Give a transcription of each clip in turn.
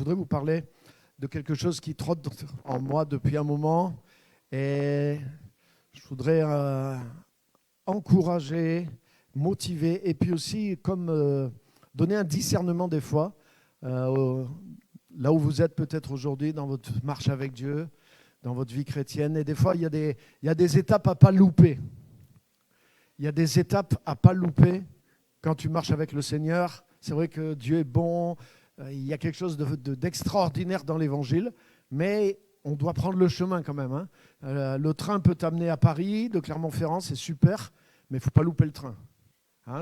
voudrais vous parler de quelque chose qui trotte en moi depuis un moment et je voudrais encourager, motiver et puis aussi comme donner un discernement des fois là où vous êtes peut-être aujourd'hui dans votre marche avec Dieu, dans votre vie chrétienne. Et des fois, il y a des étapes à ne pas louper. Il y a des étapes à ne pas louper quand tu marches avec le Seigneur. C'est vrai que Dieu est bon, il y a quelque chose d'extraordinaire dans l'Évangile, mais on doit prendre le chemin quand même. Le train peut t'amener à Paris, de Clermont-Ferrand, c'est super, mais il ne faut pas louper le train.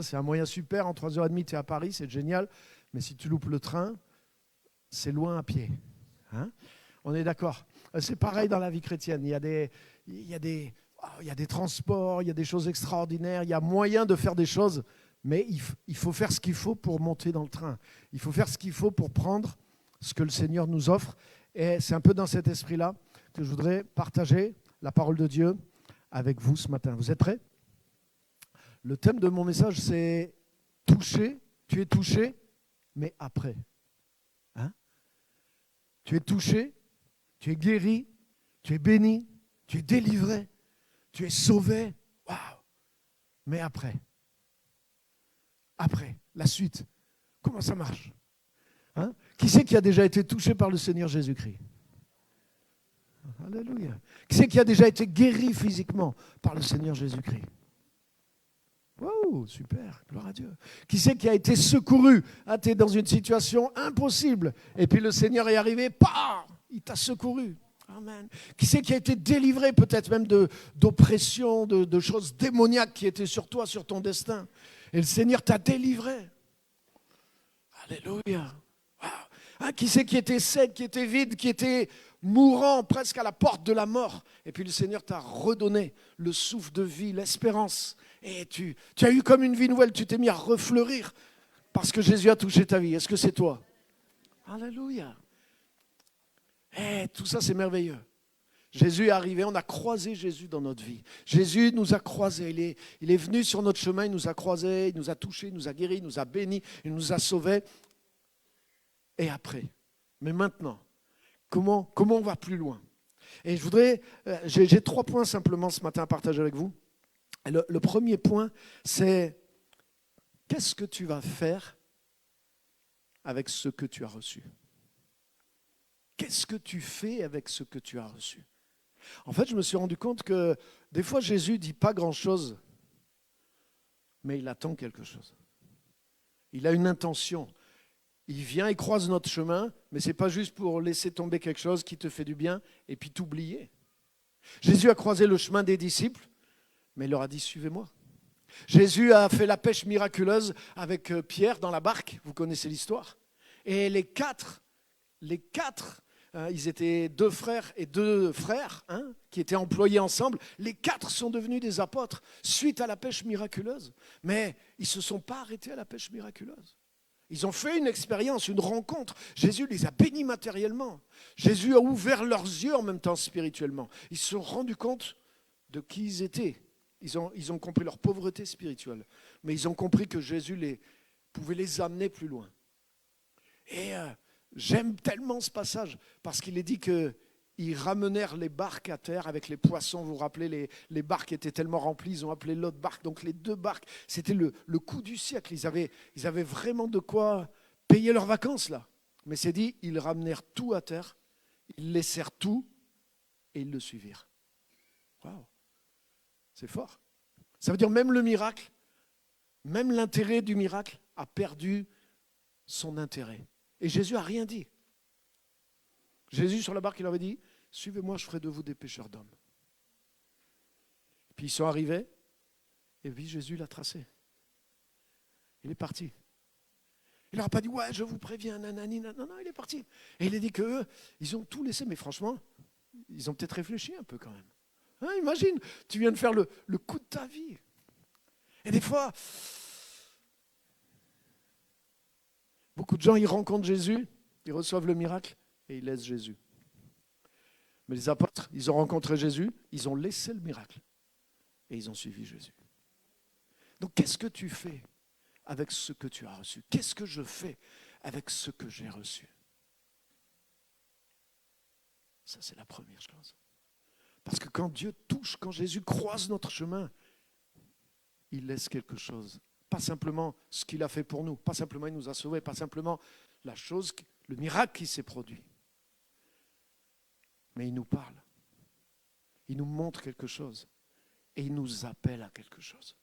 C'est un moyen super, en 3h30 tu es à Paris, c'est génial, mais si tu loupes le train, c'est loin à pied. On est d'accord. C'est pareil dans la vie chrétienne, il y a des transports, il y a des choses extraordinaires, il y a moyen de faire des choses, mais il faut faire ce qu'il faut pour monter dans le train. Il faut faire ce qu'il faut pour prendre ce que le Seigneur nous offre. Et c'est un peu dans cet esprit-là que je voudrais partager la parole de Dieu avec vous ce matin. Vous êtes prêts ? Le thème de mon message, c'est toucher. Tu es touché, mais après. Tu es touché, tu es guéri, tu es béni, tu es délivré, tu es sauvé. Waouh! Mais après. Après, la suite. Comment ça marche ? Qui c'est qui a déjà été touché par le Seigneur Jésus-Christ ? Alléluia. Qui c'est qui a déjà été guéri physiquement par le Seigneur Jésus-Christ ? Wow, super, gloire à Dieu. Qui c'est qui a été secouru ? Tu es dans une situation impossible. Et puis le Seigneur est arrivé, il t'a secouru. Amen. Qui c'est qui a été délivré peut-être même d'oppression, de choses démoniaques qui étaient sur toi, sur ton destin. Et le Seigneur t'a délivré. Alléluia. Wow. Qui c'est qui était sec, qui était vide, qui était mourant, presque à la porte de la mort. Et puis le Seigneur t'a redonné le souffle de vie, l'espérance. Et tu as eu comme une vie nouvelle, tu t'es mis à refleurir parce que Jésus a touché ta vie. Est-ce que c'est toi ? Alléluia. Tout ça, c'est merveilleux. Jésus est arrivé, on a croisé Jésus dans notre vie. Jésus nous a croisés, il est venu sur notre chemin, il nous a croisés, il nous a touchés, il nous a guéris, il nous a bénis, il nous a sauvés. Et après, mais maintenant, comment on va plus loin ? Et j'ai 3 points simplement ce matin à partager avec vous. Le premier point, c'est qu'est-ce que tu vas faire avec ce que tu as reçu ? Qu'est-ce que tu fais avec ce que tu as reçu ? En fait, je me suis rendu compte que des fois, Jésus ne dit pas grand-chose, mais il attend quelque chose. Il a une intention. Il vient, il croise notre chemin, mais ce n'est pas juste pour laisser tomber quelque chose qui te fait du bien et puis t'oublier. Jésus a croisé le chemin des disciples, mais il leur a dit « Suivez-moi ». Jésus a fait la pêche miraculeuse avec Pierre dans la barque, vous connaissez l'histoire. Et les quatre, ils étaient 2 frères et 2 frères qui étaient employés ensemble. Les 4 sont devenus des apôtres suite à la pêche miraculeuse. Mais ils ne se sont pas arrêtés à la pêche miraculeuse. Ils ont fait une expérience, une rencontre. Jésus les a bénis matériellement. Jésus a ouvert leurs yeux en même temps spirituellement. Ils se sont rendus compte de qui ils étaient. Ils ont compris leur pauvreté spirituelle. Mais ils ont compris que Jésus pouvait les amener plus loin. Et j'aime tellement ce passage parce qu'il est dit qu'ils ramenèrent les barques à terre avec les poissons. Vous vous rappelez, les barques étaient tellement remplies, ils ont appelé l'autre barque. Donc les 2 barques, c'était le coup du siècle. Ils avaient vraiment de quoi payer leurs vacances là. Mais c'est dit, ils ramenèrent tout à terre, ils laissèrent tout et ils le suivirent. Waouh, c'est fort. Ça veut dire même le miracle, même l'intérêt du miracle a perdu son intérêt. Et Jésus n'a rien dit. Jésus, sur la barque, il avait dit « Suivez-moi, je ferai de vous des pêcheurs d'hommes. » Puis ils sont arrivés, et puis Jésus l'a tracé. Il est parti. Il leur a pas dit « Ouais, je vous préviens, nanani, nanana. » Non, il est parti. Et il a dit qu'eux, ils ont tout laissé. Mais franchement, ils ont peut-être réfléchi un peu quand même. Imagine, tu viens de faire le coup de ta vie. Et des fois, beaucoup de gens, ils rencontrent Jésus, ils reçoivent le miracle et ils laissent Jésus. Mais les apôtres, ils ont rencontré Jésus, ils ont laissé le miracle et ils ont suivi Jésus. Donc, qu'est-ce que tu fais avec ce que tu as reçu ? Qu'est-ce que je fais avec ce que j'ai reçu ? Ça, c'est la première chose. Parce que quand Dieu touche, quand Jésus croise notre chemin, il laisse quelque chose. Pas simplement ce qu'il a fait pour nous, pas simplement il nous a sauvés, pas simplement la chose, le miracle qui s'est produit. Mais il nous parle. Il nous montre quelque chose. Et il nous appelle à quelque chose.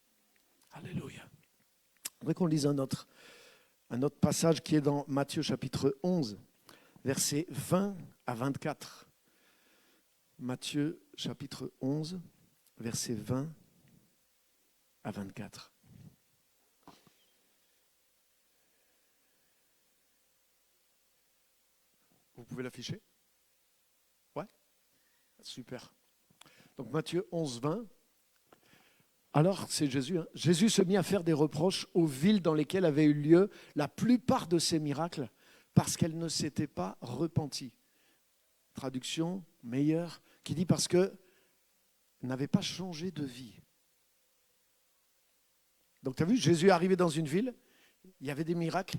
Alléluia. Je voudrais qu'on lise un autre passage qui est dans Matthieu chapitre 11, versets 20 à 24. Matthieu chapitre 11, versets 20 à 24. Vous pouvez l'afficher? Ouais? Super. Donc Matthieu 11, 20. Alors, c'est Jésus. Jésus se mit à faire des reproches aux villes dans lesquelles avaient eu lieu la plupart de ces miracles parce qu'elles ne s'étaient pas repenties. Traduction meilleure qui dit parce qu'elles n'avaient pas changé de vie. Donc tu as vu, Jésus est arrivé dans une ville, il y avait des miracles.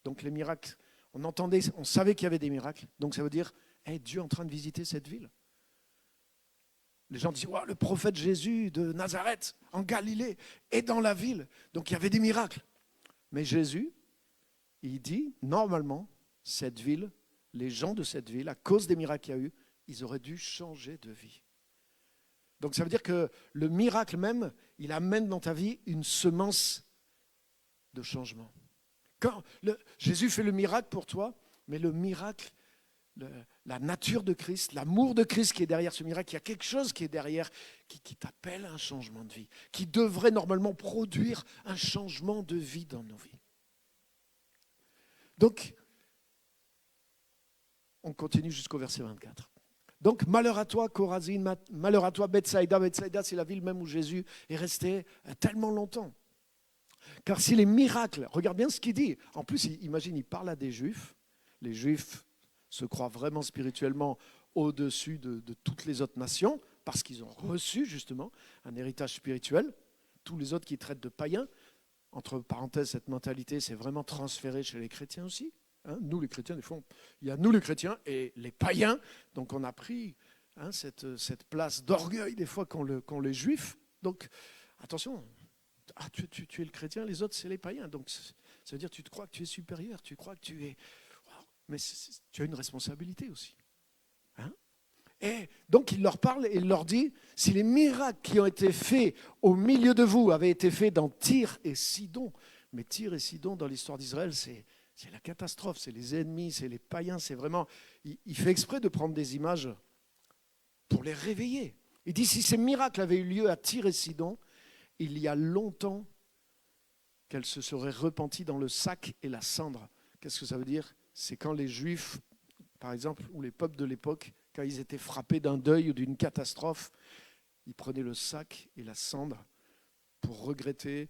Donc les miracles, on savait qu'il y avait des miracles. Donc ça veut dire, Dieu est en train de visiter cette ville. Les gens disent, le prophète Jésus de Nazareth, en Galilée, est dans la ville. Donc il y avait des miracles. Mais Jésus, il dit, normalement, cette ville, les gens de cette ville, à cause des miracles qu'il y a eu, ils auraient dû changer de vie. Donc ça veut dire que le miracle même, il amène dans ta vie une semence de changement. Quand Jésus fait le miracle pour toi, mais le miracle, la nature de Christ, l'amour de Christ qui est derrière ce miracle, il y a quelque chose qui est derrière, qui t'appelle à un changement de vie, qui devrait normalement produire un changement de vie dans nos vies. Donc, on continue jusqu'au verset 24. Donc, malheur à toi, Chorazine, malheur à toi, Bethsaïda. Bethsaïda, c'est la ville même où Jésus est resté tellement longtemps. Car si les miracles, regarde bien ce qu'il dit. En plus, imagine, il parle à des Juifs. Les Juifs se croient vraiment spirituellement au-dessus de toutes les autres nations parce qu'ils ont reçu justement un héritage spirituel. Tous les autres qui traitent de païens, entre parenthèses, cette mentalité s'est vraiment transférée chez les chrétiens aussi. Nous les chrétiens, des fois, il y a nous les chrétiens et les païens. Donc on a pris cette place d'orgueil des fois qu'ont les juifs. Donc attention, tu es le chrétien, les autres c'est les païens. Donc ça veut dire que tu te crois que tu es supérieur, tu crois que tu es... Mais tu as une responsabilité aussi. Et donc il leur parle et il leur dit, si les miracles qui ont été faits au milieu de vous avaient été faits dans Tyr et Sidon, mais Tyr et Sidon dans l'histoire d'Israël, c'est la catastrophe, c'est les ennemis, c'est les païens, c'est vraiment... Il fait exprès de prendre des images pour les réveiller. Il dit, si ces miracles avaient eu lieu à Tyr et Sidon, il y a longtemps qu'elles se seraient repenties dans le sac et la cendre. Qu'est-ce que ça veut dire? C'est quand les Juifs, par exemple, ou les peuples de l'époque, quand ils étaient frappés d'un deuil ou d'une catastrophe, ils prenaient le sac et la cendre pour regretter,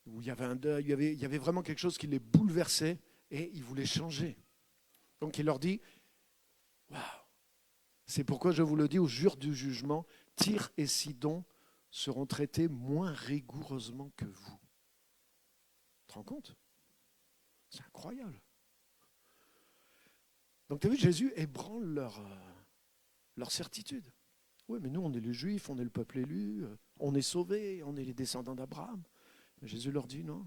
où il y avait un deuil, il y avait vraiment quelque chose qui les bouleversait et ils voulaient changer. Donc il leur dit, waouh, c'est pourquoi je vous le dis au jour du jugement, Tyr et Sidon seront traités moins rigoureusement que vous. Tu te rends compte? C'est incroyable. Donc tu as vu, Jésus ébranle leur certitude. Oui, mais nous, on est les Juifs, on est le peuple élu, on est sauvés, on est les descendants d'Abraham. Mais Jésus leur dit non.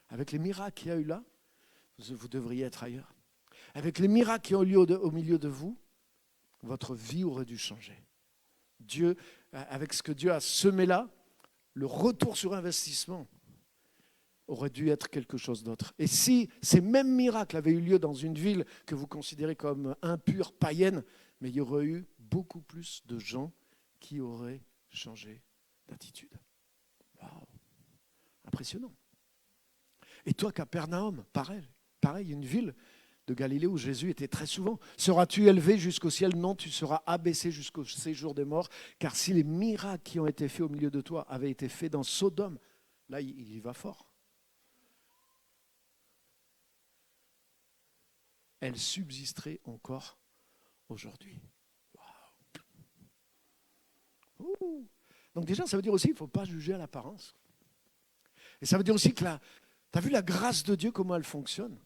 Avec les miracles qu'il y a eu là, vous devriez être ailleurs. Avec les miracles qui ont eu lieu au milieu de vous, votre vie aurait dû changer. Dieu, avec ce que Dieu a semé là, le retour sur investissement aurait dû être quelque chose d'autre. Et si ces mêmes miracles avaient eu lieu dans une ville que vous considérez comme impure, païenne, mais il y aurait eu beaucoup plus de gens qui auraient changé d'attitude. Waouh! Impressionnant. Et toi, Capernaum, pareil, une ville de Galilée où Jésus était très souvent. Seras-tu élevé jusqu'au ciel? Non, tu seras abaissé jusqu'au séjour des morts. Car si les miracles qui ont été faits au milieu de toi avaient été faits dans Sodome, là, il y va fort. Elle subsisterait encore aujourd'hui. Waouh! Donc déjà, ça veut dire aussi qu'il ne faut pas juger à l'apparence. Et ça veut dire aussi que tu as vu la grâce de Dieu, comment elle fonctionne?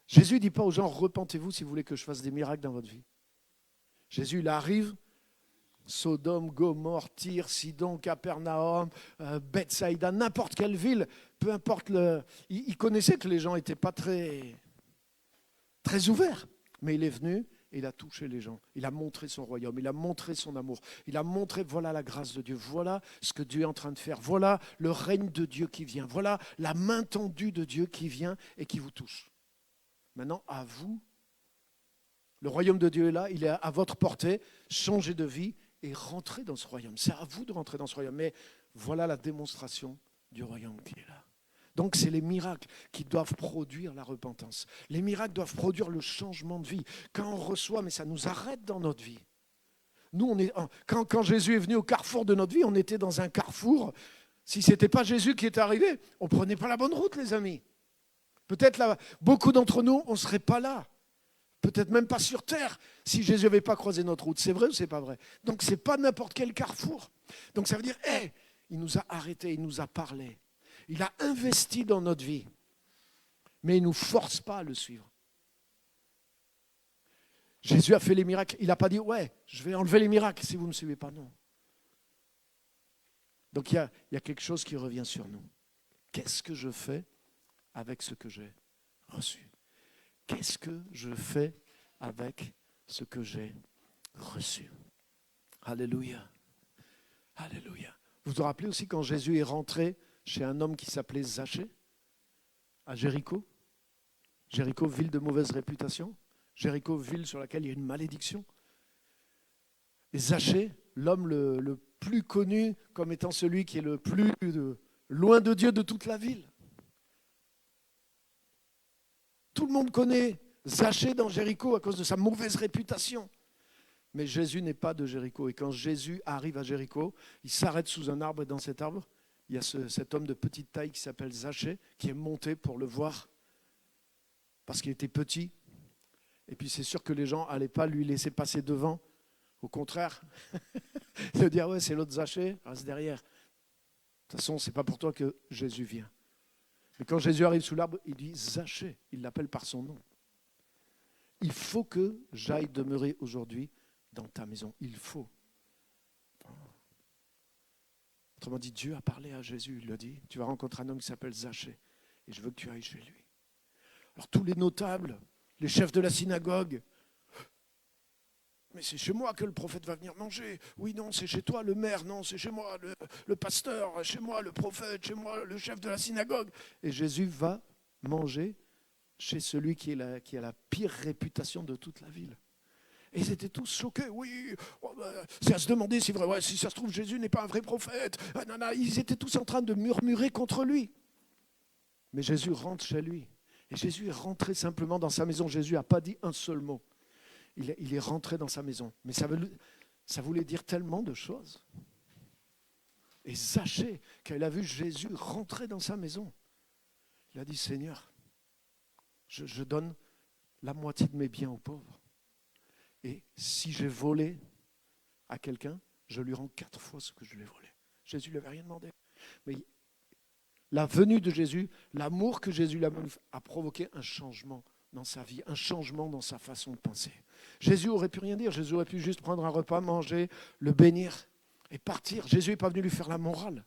Jésus ne dit pas aux gens, repentez-vous si vous voulez que je fasse des miracles dans votre vie. Jésus, il arrive, Sodome, Gomorrhe, Tyr, Sidon, Capernaum, Bethsaïda, n'importe quelle ville, peu importe il connaissait que les gens n'étaient pas très ouverts. Mais il est venu et il a touché les gens. Il a montré son royaume, il a montré son amour. Il a montré, voilà la grâce de Dieu, voilà ce que Dieu est en train de faire, voilà le règne de Dieu qui vient, voilà la main tendue de Dieu qui vient et qui vous touche. Maintenant, à vous, le royaume de Dieu est là, il est à votre portée, changez de vie et rentrez dans ce royaume. C'est à vous de rentrer dans ce royaume, mais voilà la démonstration du royaume qui est là. Donc c'est les miracles qui doivent produire la repentance. Les miracles doivent produire le changement de vie. Quand on reçoit, mais ça nous arrête dans notre vie. Nous, quand Jésus est venu au carrefour de notre vie, on était dans un carrefour. Si ce n'était pas Jésus qui était arrivé, on ne prenait pas la bonne route, les amis. Peut-être là, beaucoup d'entre nous, on ne serait pas là. Peut-être même pas sur terre si Jésus n'avait pas croisé notre route. C'est vrai ou c'est pas vrai? Donc ce n'est pas n'importe quel carrefour. Donc ça veut dire, il nous a arrêtés, il nous a parlé. Il a investi dans notre vie, mais il ne nous force pas à le suivre. Jésus a fait les miracles. Il n'a pas dit, je vais enlever les miracles si vous ne me suivez pas. Non. Donc il y a quelque chose qui revient sur nous. Qu'est-ce que je fais avec ce que j'ai reçu? Qu'est-ce que je fais avec ce que j'ai reçu? Alléluia. Alléluia. Vous vous rappelez aussi quand Jésus est rentré chez un homme qui s'appelait Zachée, à Jéricho. Jéricho, ville de mauvaise réputation. Jéricho, ville sur laquelle il y a une malédiction. Et Zachée, l'homme le plus connu comme étant celui qui est le plus loin de Dieu de toute la ville. Tout le monde connaît Zachée dans Jéricho à cause de sa mauvaise réputation. Mais Jésus n'est pas de Jéricho. Et quand Jésus arrive à Jéricho, il s'arrête sous un arbre et dans cet arbre, il y a cet homme de petite taille qui s'appelle Zachée, qui est monté pour le voir, parce qu'il était petit. Et puis c'est sûr que les gens n'allaient pas lui laisser passer devant. Au contraire, de dire, c'est l'autre Zachée, reste derrière. De toute façon, ce n'est pas pour toi que Jésus vient. Mais quand Jésus arrive sous l'arbre, il dit Zachée, il l'appelle par son nom. Il faut que j'aille demeurer aujourd'hui dans ta maison. Il faut. Autrement dit, Dieu a parlé à Jésus, il lui a dit, tu vas rencontrer un homme qui s'appelle Zachée, et je veux que tu ailles chez lui. Alors tous les notables, les chefs de la synagogue, mais c'est chez moi que le prophète va venir manger. Oui, non, c'est chez toi, le maire, non, c'est chez moi, le pasteur, chez moi, le prophète, chez moi, le chef de la synagogue. Et Jésus va manger chez celui qui a la pire réputation de toute la ville. Et ils étaient tous choqués. Oui, c'est à se demander si, si ça se trouve, Jésus n'est pas un vrai prophète. Ils étaient tous en train de murmurer contre lui. Mais Jésus rentre chez lui. Et Jésus est rentré simplement dans sa maison. Jésus n'a pas dit un seul mot. Il est rentré dans sa maison. Mais ça voulait dire tellement de choses. Et Zachée, quand il a vu Jésus rentrer dans sa maison, il a dit, Seigneur, je donne la moitié de mes biens aux pauvres. Et si j'ai volé à quelqu'un, je lui rends 4 fois ce que je lui ai volé. Jésus ne lui avait rien demandé. Mais la venue de Jésus, l'amour que Jésus lui a provoqué un changement dans sa vie, un changement dans sa façon de penser. Jésus aurait pu rien dire. Jésus aurait pu juste prendre un repas, manger, le bénir et partir. Jésus n'est pas venu lui faire la morale.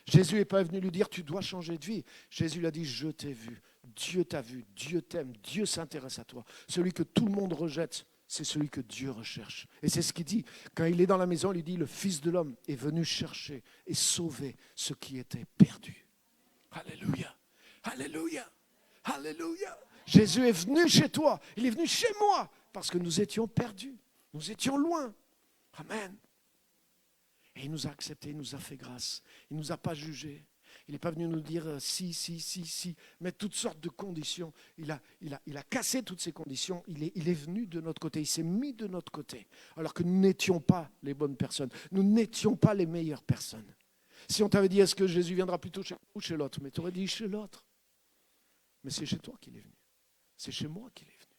Jésus n'est pas venu lui dire, tu dois changer de vie. Jésus lui a dit, je t'ai vu, Dieu t'a vu, Dieu t'aime, Dieu s'intéresse à toi. Celui que tout le monde rejette, c'est celui que Dieu recherche. Et c'est ce qu'il dit. Quand il est dans la maison, il dit, le Fils de l'homme est venu chercher et sauver ce qui était perdu. Alléluia, alléluia, alléluia. Jésus est venu chez toi, il est venu chez moi, parce que nous étions perdus, nous étions loin. Amen. Et il nous a acceptés, il nous a fait grâce, il ne nous a pas jugés. Il n'est pas venu nous dire si, mettre toutes sortes de conditions. Il a cassé toutes ces conditions. Il est venu de notre côté. Il s'est mis de notre côté. Alors que nous n'étions pas les bonnes personnes. Nous n'étions pas les meilleures personnes. Si on t'avait dit, est-ce que Jésus viendra plutôt chez vous ou chez l'autre? Mais tu aurais dit chez l'autre. Mais c'est chez toi qu'il est venu. C'est chez moi qu'il est venu.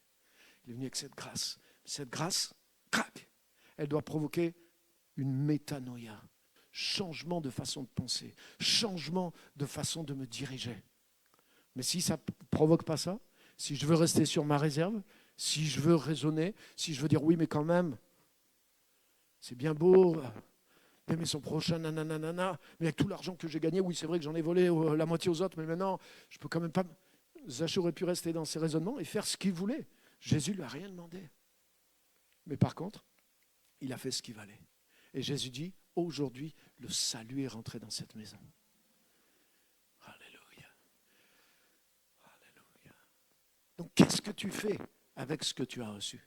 Il est venu avec cette grâce. Cette grâce, crac, elle doit provoquer une métanoïa. Changement de façon de penser, changement de façon de me diriger. Mais si ça ne provoque pas ça, si je veux rester sur ma réserve, si je veux raisonner, si je veux dire oui, mais quand même, C'est bien beau d'aimer son prochain, nanana, mais avec tout l'argent que j'ai gagné, oui, c'est vrai que j'en ai volé la moitié aux autres, mais maintenant, je peux quand même pas... Zachée aurait pu rester dans ses raisonnements et faire ce qu'il voulait. Jésus ne lui a rien demandé. Mais par contre, il a fait ce qu'il valait. Et Jésus dit, aujourd'hui, le salut est rentré dans cette maison. Alléluia. Alléluia. Donc, qu'est-ce que tu fais avec ce que tu as reçu?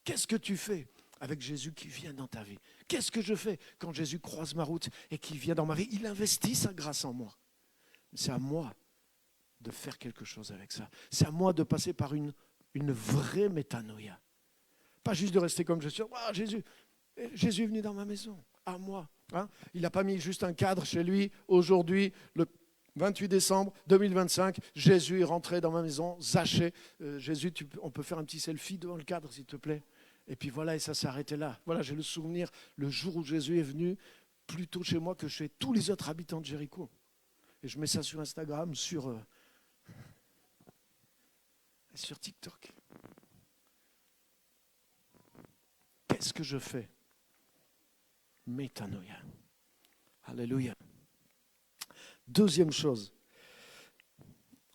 Qu'est-ce que tu fais avec Jésus qui vient dans ta vie? Qu'est-ce que je fais quand Jésus croise ma route et qu'il vient dans ma vie? Il investit sa grâce en moi. C'est à moi de faire quelque chose avec ça. C'est à moi de passer par une vraie métanoïa. Pas juste de rester comme je suis. Ah, Jésus est venu dans ma maison, à moi. Hein? Il n'a pas mis juste un cadre chez lui. Aujourd'hui, le 28 décembre 2025, Jésus est rentré dans ma maison. Zachée, Jésus, on peut faire un petit selfie devant le cadre, s'il te plaît. Et puis voilà, et ça s'est arrêté là. Voilà, j'ai le souvenir, le jour où Jésus est venu, plus tôt chez moi que chez tous les autres habitants de Jéricho. Et je mets ça sur Instagram, sur TikTok. Qu'est-ce que je fais? Métanoïa. Alléluia. Deuxième chose,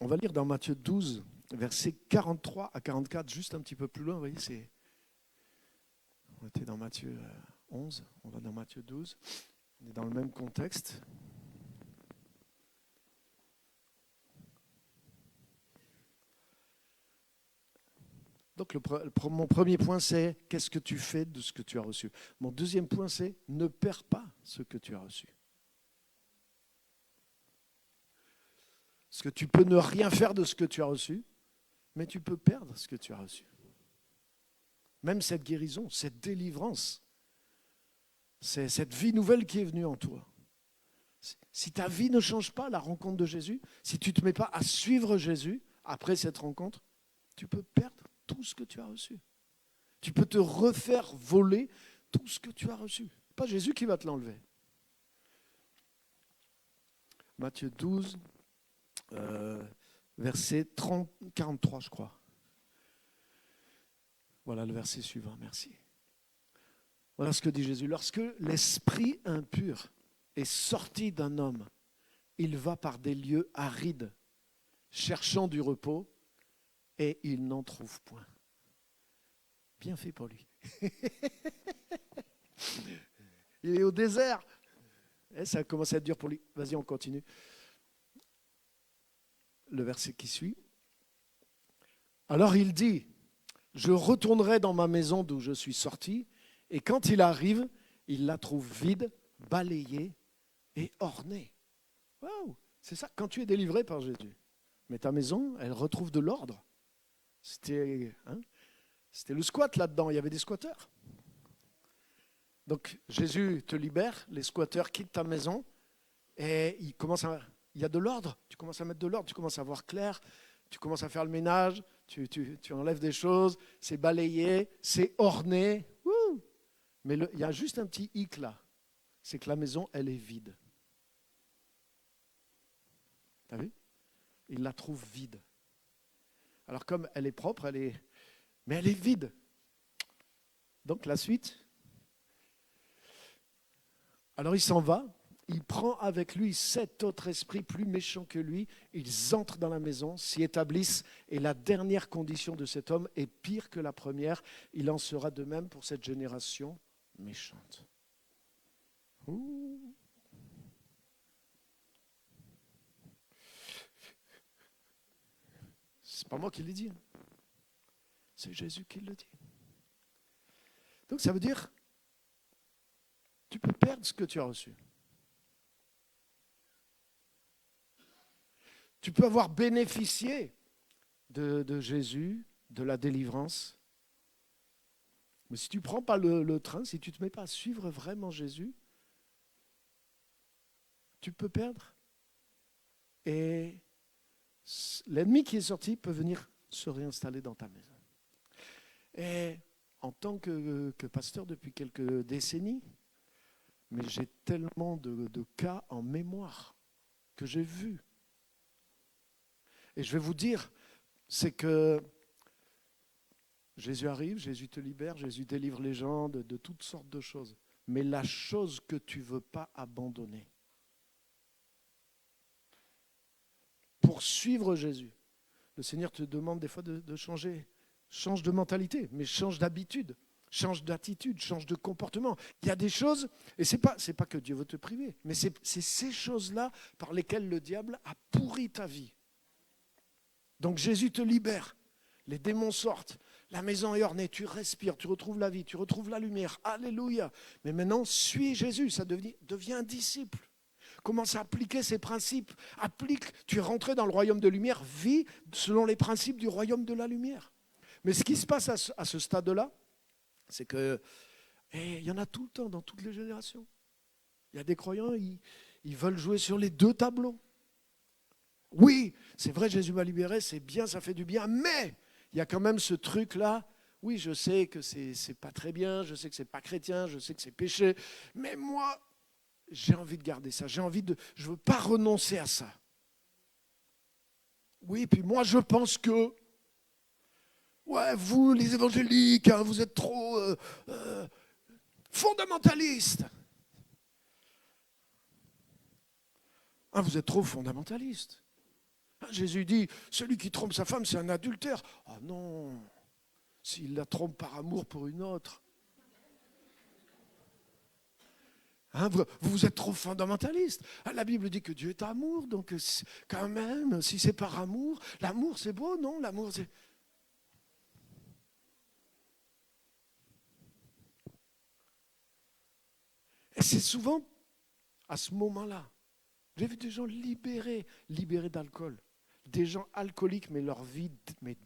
on va lire dans Matthieu 12, versets 43 à 44, juste un petit peu plus loin. Vous voyez, on était dans Matthieu 11, on va dans Matthieu 12, on est dans le même contexte. Donc mon premier point, c'est qu'est-ce que tu fais de ce que tu as reçu. Mon deuxième point, c'est ne perds pas ce que tu as reçu. Parce que tu peux ne rien faire de ce que tu as reçu, mais tu peux perdre ce que tu as reçu. Même cette guérison, cette délivrance, c'est cette vie nouvelle qui est venue en toi. Si ta vie ne change pas, la rencontre de Jésus, si tu ne te mets pas à suivre Jésus après cette rencontre, tu peux perdre tout ce que tu as reçu. Tu peux te refaire voler tout ce que tu as reçu. Pas Jésus qui va te l'enlever. Matthieu 12, verset 43, je crois. Voilà le verset suivant, merci. Voilà ce que dit Jésus. Lorsque l'esprit impur est sorti d'un homme, il va par des lieux arides, cherchant du repos, et il n'en trouve point. Bien fait pour lui. Il est au désert. Et ça commence à être dur pour lui. Vas-y, on continue. Le verset qui suit. Alors il dit, je retournerai dans ma maison d'où je suis sorti, et quand il arrive, il la trouve vide, balayée et ornée. Waouh, c'est ça, quand tu es délivré par Jésus. Mais ta maison, elle retrouve de l'ordre. C'était le squat là-dedans, il y avait des squatteurs. Donc Jésus te libère, les squatteurs quittent ta maison et il y a de l'ordre. Tu commences à mettre de l'ordre, tu commences à voir clair, tu commences à faire le ménage, tu enlèves des choses, c'est balayé, c'est orné. Wouh. Mais il y a juste un petit hic là, c'est que la maison, elle est vide. T'as vu? Il la trouve vide. Alors comme elle est propre, mais elle est vide. Donc la suite. Alors il s'en va, il prend avec lui 7 autres esprits plus méchants que lui, ils entrent dans la maison, s'y établissent, et la dernière condition de cet homme est pire que la première. Il en sera de même pour cette génération méchante. Ouh. C'est pas moi qui l'ai dit. C'est Jésus qui le dit. Donc ça veut dire, tu peux perdre ce que tu as reçu. Tu peux avoir bénéficié de Jésus, de la délivrance. Mais si tu ne prends pas le train, si tu ne te mets pas à suivre vraiment Jésus, tu peux perdre. Et l'ennemi qui est sorti peut venir se réinstaller dans ta maison. Et en tant que pasteur depuis quelques décennies, mais j'ai tellement de cas en mémoire que j'ai vus. Et je vais vous dire, c'est que Jésus arrive, Jésus te libère, Jésus délivre les gens de toutes sortes de choses. Mais la chose que tu ne veux pas abandonner pour suivre Jésus, le Seigneur te demande des fois de changer. Change de mentalité, mais change d'habitude, change d'attitude, change de comportement. Il y a des choses, et c'est pas que Dieu veut te priver, mais c'est ces choses-là par lesquelles le diable a pourri ta vie. Donc Jésus te libère, les démons sortent, la maison est ornée, tu respires, tu retrouves la vie, tu retrouves la lumière, alléluia. Mais maintenant, suis Jésus, ça devient un disciple. Commence à appliquer ces principes, tu es rentré dans le royaume de lumière, vis selon les principes du royaume de la lumière. Mais ce qui se passe à ce stade-là, c'est que il y en a tout le temps, dans toutes les générations. Il y a des croyants, ils veulent jouer sur les deux tableaux. Oui, c'est vrai, Jésus m'a libéré, c'est bien, ça fait du bien, mais il y a quand même ce truc-là. Oui, je sais que c'est pas très bien, je sais que c'est pas chrétien, je sais que c'est péché, mais moi, j'ai envie de garder ça, je ne veux pas renoncer à ça. Oui, puis moi, je pense que, ouais, vous, les évangéliques, hein, vous êtes trop fondamentalistes. Ah, vous êtes trop fondamentaliste. Ah, Jésus dit, celui qui trompe sa femme, c'est un adultère. Ah non, s'il la trompe par amour pour une autre. Hein, vous êtes trop fondamentaliste. Ah, la Bible dit que Dieu est amour, donc quand même, si c'est par amour, l'amour c'est beau, non? L'amour c'est... Et c'est souvent à ce moment-là. J'ai vu des gens libérés d'alcool. Des gens alcooliques, mais leur vie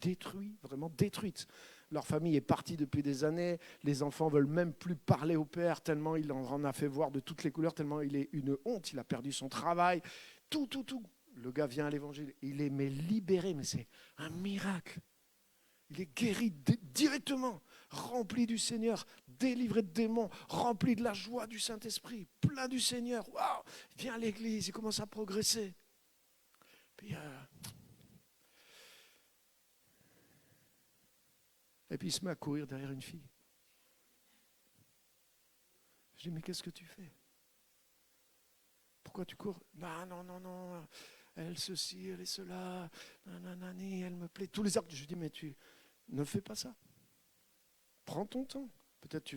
détruite, vraiment détruite. Leur famille est partie depuis des années. Les enfants ne veulent même plus parler au père, tellement il en a fait voir de toutes les couleurs, tellement il est une honte, il a perdu son travail. Tout. Le gars vient à l'évangile, il est libéré, mais c'est un miracle. Il est guéri directement, rempli du Seigneur, délivré de démons, rempli de la joie du Saint-Esprit, plein du Seigneur. Waouh, il vient à l'église, il commence à progresser. Et puis il se met à courir derrière une fille. Je dis, mais qu'est-ce que tu fais? Pourquoi tu cours? Non, elle ceci, elle est cela, nanani, elle me plaît. Tous les actes, je dis, mais tu ne fais pas ça. Prends ton temps. Peut-être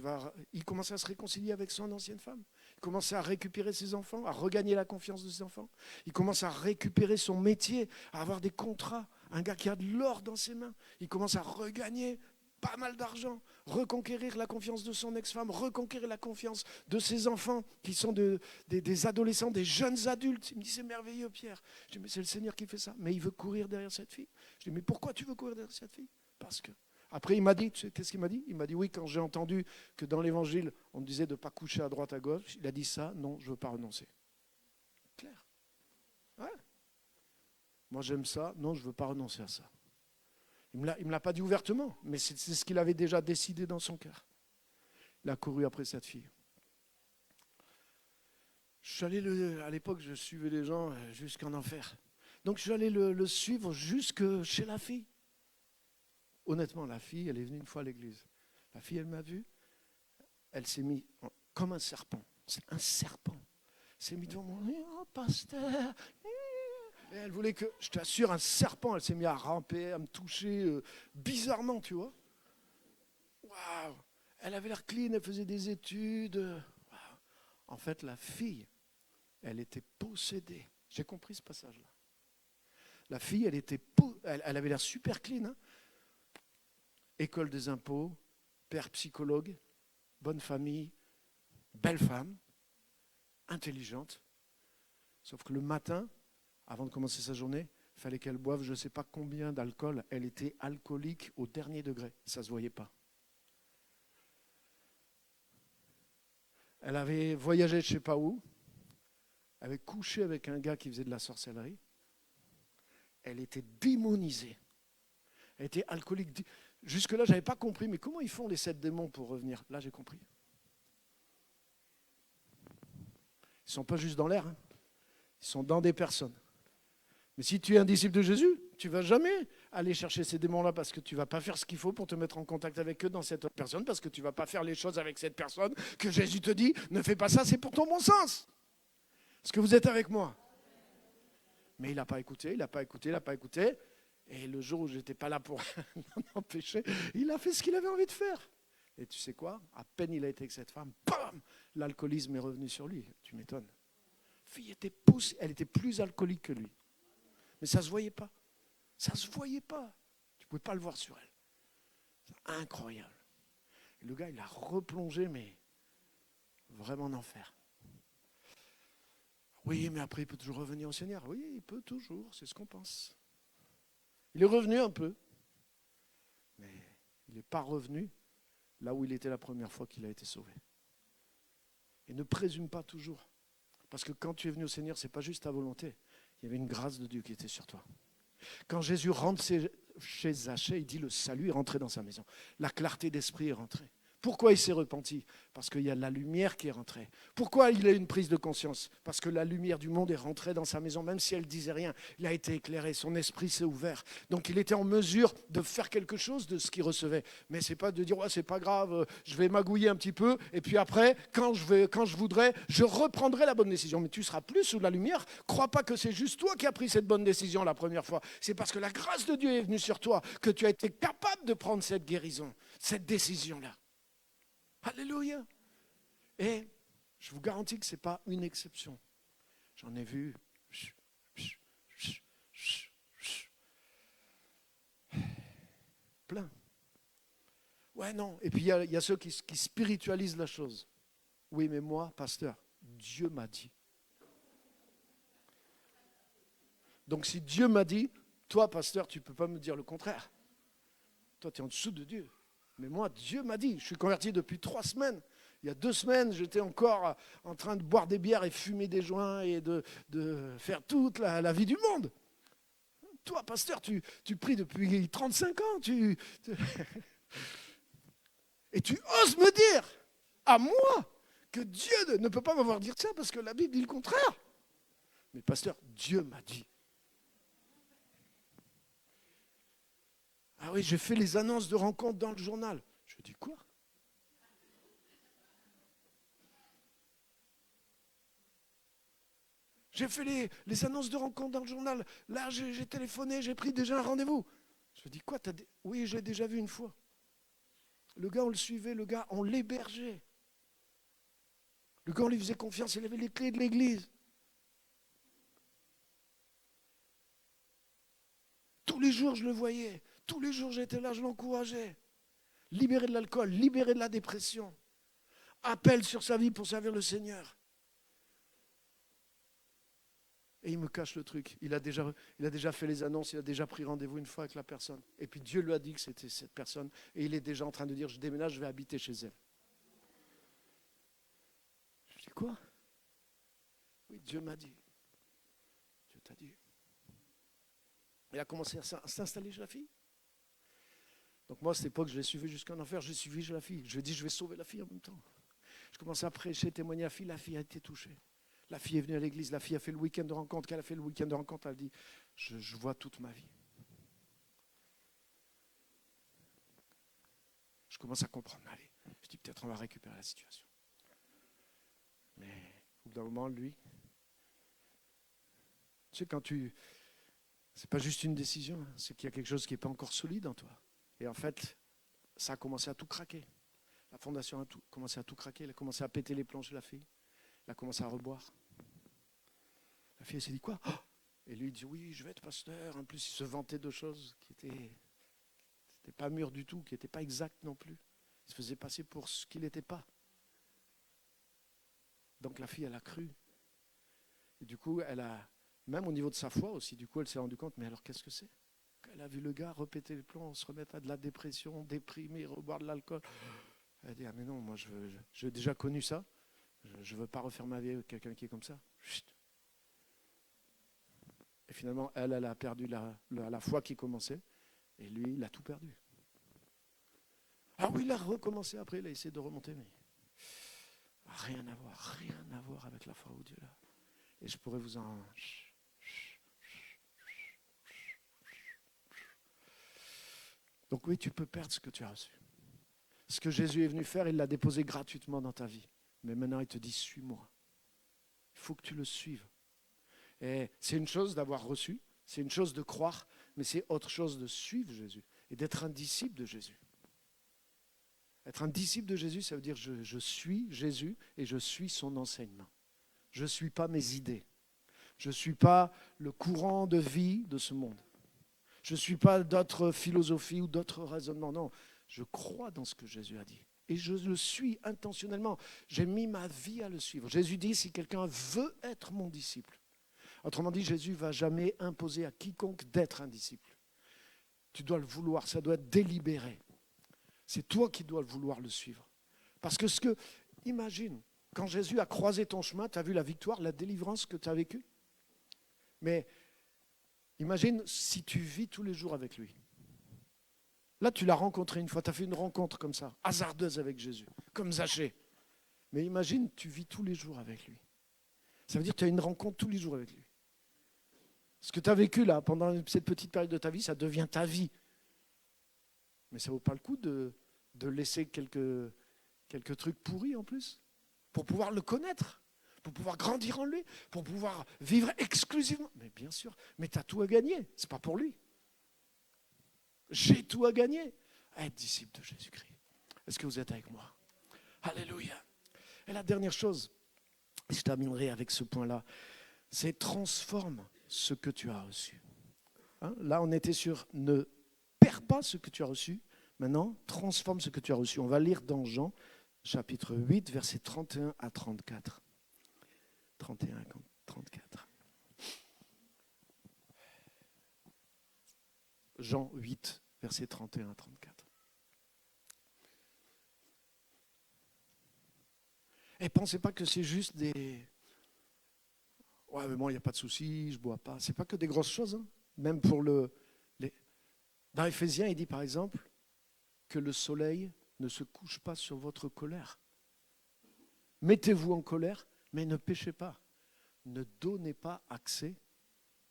il commençait à se réconcilier avec son ancienne femme. Il commençait à récupérer ses enfants, à regagner la confiance de ses enfants. Il commence à récupérer son métier, à avoir des contrats. Un gars qui a de l'or dans ses mains. Il commence à regagner pas mal d'argent, reconquérir la confiance de son ex-femme, reconquérir la confiance de ses enfants qui sont des adolescents, des jeunes adultes. Il me dit, c'est merveilleux, Pierre. Je dis, mais c'est le Seigneur qui fait ça. Mais il veut courir derrière cette fille. Je dis, mais pourquoi tu veux courir derrière cette fille? Parce que... Après, il m'a dit, tu sais, qu'est-ce qu'il m'a dit? Il m'a dit, oui, quand j'ai entendu que dans l'évangile, on disait de ne pas coucher à droite, à gauche, il a dit ça, non, je ne veux pas renoncer. Clair. Ouais. Moi, j'aime ça, non, je ne veux pas renoncer à ça. Il ne me l'a pas dit ouvertement, mais c'est ce qu'il avait déjà décidé dans son cœur. Il a couru après cette fille. Je suis allé, à l'époque, je suivais les gens jusqu'en enfer. Donc, je suis allé le suivre jusque chez la fille. Honnêtement, la fille, elle est venue une fois à l'église. La fille, elle m'a vu, elle s'est mise comme un serpent. C'est un serpent. Elle s'est mise devant moi, oh pasteur. Et elle voulait que, je t'assure, un serpent, elle s'est mise à ramper, à me toucher bizarrement, tu vois. Waouh. Elle avait l'air clean, elle faisait des études. Waouh. En fait, la fille, elle était possédée. J'ai compris ce passage-là. La fille, elle avait l'air super clean, hein. École des impôts, père psychologue, bonne famille, belle femme, intelligente. Sauf que le matin, avant de commencer sa journée, il fallait qu'elle boive je ne sais pas combien d'alcool. Elle était alcoolique au dernier degré. Ça ne se voyait pas. Elle avait voyagé je ne sais pas où. Elle avait couché avec un gars qui faisait de la sorcellerie. Elle était démonisée. Elle était alcoolique. Jusque-là, je n'avais pas compris, mais comment ils font les 7 démons pour revenir? Là, j'ai compris. Ils ne sont pas juste dans l'air, hein. Ils sont dans des personnes. Mais si tu es un disciple de Jésus, Tu ne vas jamais aller chercher ces démons-là parce que tu ne vas pas faire ce qu'il faut pour te mettre en contact avec eux dans cette autre personne, parce que tu ne vas pas faire les choses avec cette personne que Jésus te dit, ne fais pas ça, c'est pour ton bon sens. Est-ce que vous êtes avec moi? Mais il n'a pas écouté, il n'a pas écouté, il n'a pas écouté. Et le jour où je n'étais pas là pour l'empêcher, il a fait ce qu'il avait envie de faire. Et tu sais quoi? À peine il a été avec cette femme, bam, l'alcoolisme est revenu sur lui. Tu m'étonnes. La fille était poussée, elle était plus alcoolique que lui. Mais ça ne se voyait pas. Ça ne se voyait pas. Tu ne pouvais pas le voir sur elle. C'est incroyable. Et le gars, il a replongé, mais vraiment en enfer. Oui, mais après, il peut toujours revenir au Seigneur. Oui, il peut toujours, c'est ce qu'on pense. Il est revenu un peu, mais il n'est pas revenu là où il était la première fois qu'il a été sauvé. Et ne présume pas toujours. Parce que quand tu es venu au Seigneur, ce n'est pas juste ta volonté. Il y avait une grâce de Dieu qui était sur toi. Quand Jésus rentre chez Zachée, il dit le salut est rentré dans sa maison. La clarté d'esprit est rentrée. Pourquoi il s'est repenti? Parce qu'il y a la lumière qui est rentrée. Pourquoi il a eu une prise de conscience? Parce que la lumière du monde est rentrée dans sa maison, même si elle ne disait rien. Il a été éclairé, son esprit s'est ouvert. Donc il était en mesure de faire quelque chose de ce qu'il recevait. Mais ce n'est pas de dire ouais, c'est pas grave, je vais magouiller un petit peu, et puis après, quand je voudrais, je reprendrai la bonne décision. Mais tu ne seras plus sous la lumière. Crois pas que c'est juste toi qui as pris cette bonne décision la première fois. C'est parce que la grâce de Dieu est venue sur toi que tu as été capable de prendre cette guérison, cette décision-là. Alléluia. Et je vous garantis que ce n'est pas une exception. J'en ai vu plein. Ouais, non. Et puis il y a ceux qui spiritualisent la chose. Oui, mais moi, pasteur, Dieu m'a dit. Donc si Dieu m'a dit, toi, pasteur, tu ne peux pas me dire le contraire. Toi, tu es en dessous de Dieu. Mais moi, Dieu m'a dit, je suis converti depuis 3 semaines. Il y a 2 semaines, j'étais encore en train de boire des bières et fumer des joints et de faire toute la vie du monde. Toi, pasteur, tu pries depuis 35 ans. Et tu oses me dire, à moi, que Dieu ne peut pas m'avoir dit ça parce que la Bible dit le contraire. Mais pasteur, Dieu m'a dit. Ah oui, j'ai fait les annonces de rencontres dans le journal. Je dis quoi? J'ai fait les annonces de rencontres dans le journal. Là, j'ai téléphoné, j'ai pris déjà un rendez-vous. Je dis quoi? Oui, je l'ai déjà vu une fois. Le gars, on le suivait, le gars, on l'hébergeait. Le gars, on lui faisait confiance, il avait les clés de l'église. Tous les jours, je le voyais. Tous les jours, j'étais là, je l'encourageais. Libéré de l'alcool, libéré de la dépression. Appel sur sa vie pour servir le Seigneur. Et il me cache le truc. Il a déjà fait les annonces, il a déjà pris rendez-vous une fois avec la personne. Et puis Dieu lui a dit que c'était cette personne. Et il est déjà en train de dire, je déménage, je vais habiter chez elle. Je dis quoi? Oui, Dieu m'a dit. Dieu t'a dit. Il a commencé à s'installer chez la fille. Donc moi, à cette époque, je l'ai suivi jusqu'en enfer, j'ai suivi chez la fille. Je lui ai dit, je vais sauver la fille en même temps. Je commençais à prêcher, témoigner à la fille a été touchée. La fille est venue à l'église, la fille a fait le week-end de rencontre. Quand elle a fait le week-end de rencontre, elle a dit, je vois toute ma vie. Je commence à comprendre ma vie. Je dis, peut-être on va récupérer la situation. Mais au bout d'un moment, lui, tu sais, c'est pas juste une décision, c'est qu'il y a quelque chose qui n'est pas encore solide en toi. Et en fait, ça a commencé à tout craquer. La fondation a commencé à tout craquer. Elle a commencé à péter les plombs chez la fille. Elle a commencé à reboire. La fille s'est dit quoi? Et lui il dit oui, je vais être pasteur. En plus, il se vantait de choses qui n'étaient pas mûres du tout, qui n'étaient pas exactes non plus. Il se faisait passer pour ce qu'il n'était pas. Donc la fille, elle a cru. Et du coup, même au niveau de sa foi aussi, du coup, elle s'est rendue compte, mais alors qu'est-ce que c'est? Elle a vu le gars repéter les plombs, se remettre à de la dépression, déprimé, reboire de l'alcool. Elle a dit, ah mais non, moi j'ai déjà connu ça. Je ne veux pas refaire ma vie avec quelqu'un qui est comme ça. Chut. Et finalement, elle a perdu la foi qui commençait. Et lui, il a tout perdu. Ah oui, il a recommencé après, il a essayé de remonter, mais rien à voir avec la foi au Dieu là. Et je pourrais vous en... Donc oui, tu peux perdre ce que tu as reçu. Ce que Jésus est venu faire, il l'a déposé gratuitement dans ta vie. Mais maintenant, il te dit, suis-moi. Il faut que tu le suives. Et c'est une chose d'avoir reçu, c'est une chose de croire, mais c'est autre chose de suivre Jésus et d'être un disciple de Jésus. Être un disciple de Jésus, ça veut dire je suis Jésus et je suis son enseignement. Je ne suis pas mes idées. Je ne suis pas le courant de vie de ce monde. Je ne suis pas d'autres philosophies ou d'autres raisonnements. Non, je crois dans ce que Jésus a dit. Et je le suis intentionnellement. J'ai mis ma vie à le suivre. Jésus dit, si quelqu'un veut être mon disciple. Autrement dit, Jésus ne va jamais imposer à quiconque d'être un disciple. Tu dois le vouloir, ça doit être délibéré. C'est toi qui dois vouloir le suivre. Parce que imagine, quand Jésus a croisé ton chemin, tu as vu la victoire, la délivrance que tu as vécue. Mais imagine si tu vis tous les jours avec lui. Là, tu l'as rencontré une fois, tu as fait une rencontre comme ça, hasardeuse avec Jésus, comme Zachée. Mais imagine, tu vis tous les jours avec lui. Ça veut dire que tu as une rencontre tous les jours avec lui. Ce que tu as vécu là, pendant cette petite période de ta vie, ça devient ta vie. Mais ça ne vaut pas le coup de laisser quelques trucs pourris en plus, pour pouvoir le connaître, pour pouvoir grandir en lui, pour pouvoir vivre exclusivement. Mais bien sûr, mais tu as tout à gagner, ce n'est pas pour lui. J'ai tout à gagner à être disciple de Jésus-Christ. Est-ce que vous êtes avec moi? Alléluia. Et la dernière chose, je terminerai avec ce point-là, c'est transforme ce que tu as reçu. Hein? Là, on était sur ne perds pas ce que tu as reçu. Maintenant, transforme ce que tu as reçu. On va lire dans Jean, chapitre 8, versets 31 à 34. 31 à 34. Jean 8, versets 31 à 34. Et pensez pas que c'est juste des... Ouais, mais moi, il n'y a pas de souci, je ne bois pas. Ce n'est pas que des grosses choses. Hein. Même pour Dans Éphésiens, il dit par exemple que le soleil ne se couche pas sur votre colère. Mettez-vous en colère, mais ne péchez pas. Ne donnez pas accès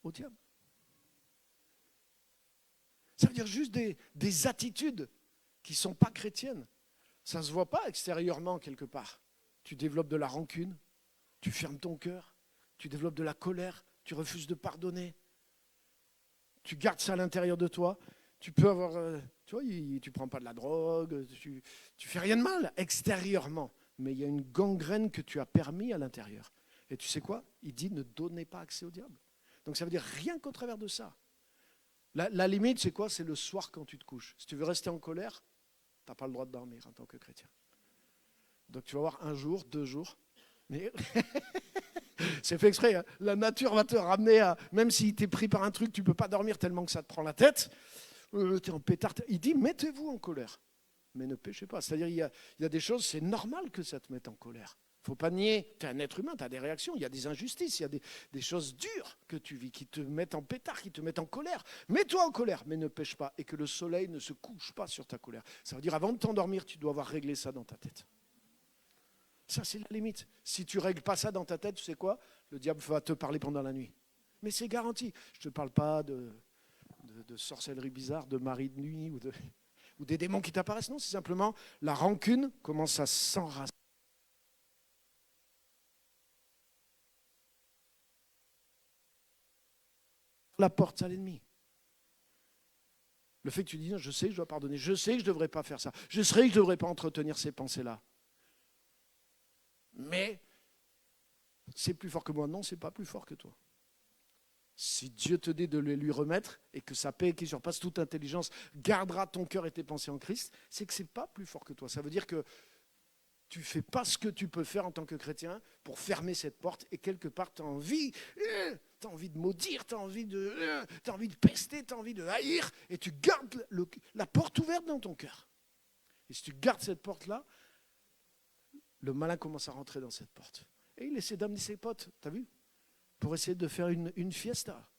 au diable. Ça veut dire juste des attitudes qui ne sont pas chrétiennes. Ça ne se voit pas extérieurement quelque part. Tu développes de la rancune, tu fermes ton cœur, tu développes de la colère, tu refuses de pardonner. Tu gardes ça à l'intérieur de toi. Tu peux avoir, tu vois, tu ne prends pas de la drogue, tu fais rien de mal extérieurement. Mais il y a une gangrène que tu as permis à l'intérieur. Et tu sais quoi? Il dit ne donnez pas accès au diable. Donc ça veut dire rien qu'au travers de ça. La limite, c'est quoi? C'est le soir quand tu te couches. Si tu veux rester en colère, tu n'as pas le droit de dormir en tant que chrétien. Donc tu vas voir 1 jour, 2 jours. Mais c'est fait exprès. Hein. La nature va te ramener à... Même si tu es pris par un truc, tu ne peux pas dormir tellement que ça te prend la tête. Tu es en pétard. Il dit, mettez-vous en colère. Mais ne péchez pas. C'est-à-dire, il y a des choses, c'est normal que ça te mette en colère. Il ne faut pas nier. Tu es un être humain, tu as des réactions, il y a des injustices, il y a des choses dures que tu vis, qui te mettent en pétard, qui te mettent en colère. Mets-toi en colère, mais ne pêche pas. Et que le soleil ne se couche pas sur ta colère. Ça veut dire, avant de t'endormir, tu dois avoir réglé ça dans ta tête. Ça, c'est la limite. Si tu ne règles pas ça dans ta tête, tu sais quoi? Le diable va te parler pendant la nuit. Mais c'est garanti. Je ne te parle pas de sorcellerie bizarre, de mari de nuit ou des démons qui t'apparaissent. Non, c'est simplement la rancune commence à s'enraciner. La porte à l'ennemi. Le fait que tu dis, non, je sais que je dois pardonner, je sais que je ne devrais pas faire ça, je sais que je ne devrais pas entretenir ces pensées-là. Mais c'est plus fort que moi. Non, c'est pas plus fort que toi. Si Dieu te dit de les lui remettre et que sa paix qui surpasse toute intelligence gardera ton cœur et tes pensées en Christ, c'est que ce n'est pas plus fort que toi. Ça veut dire que tu ne fais pas ce que tu peux faire en tant que chrétien pour fermer cette porte et quelque part tu as envie de maudire, tu as envie de pester, tu as envie de haïr et tu gardes la porte ouverte dans ton cœur. Et si tu gardes cette porte-là, le malin commence à rentrer dans cette porte. Et il essaie d'amener ses potes, t'as vu? Pour essayer de faire une fiesta.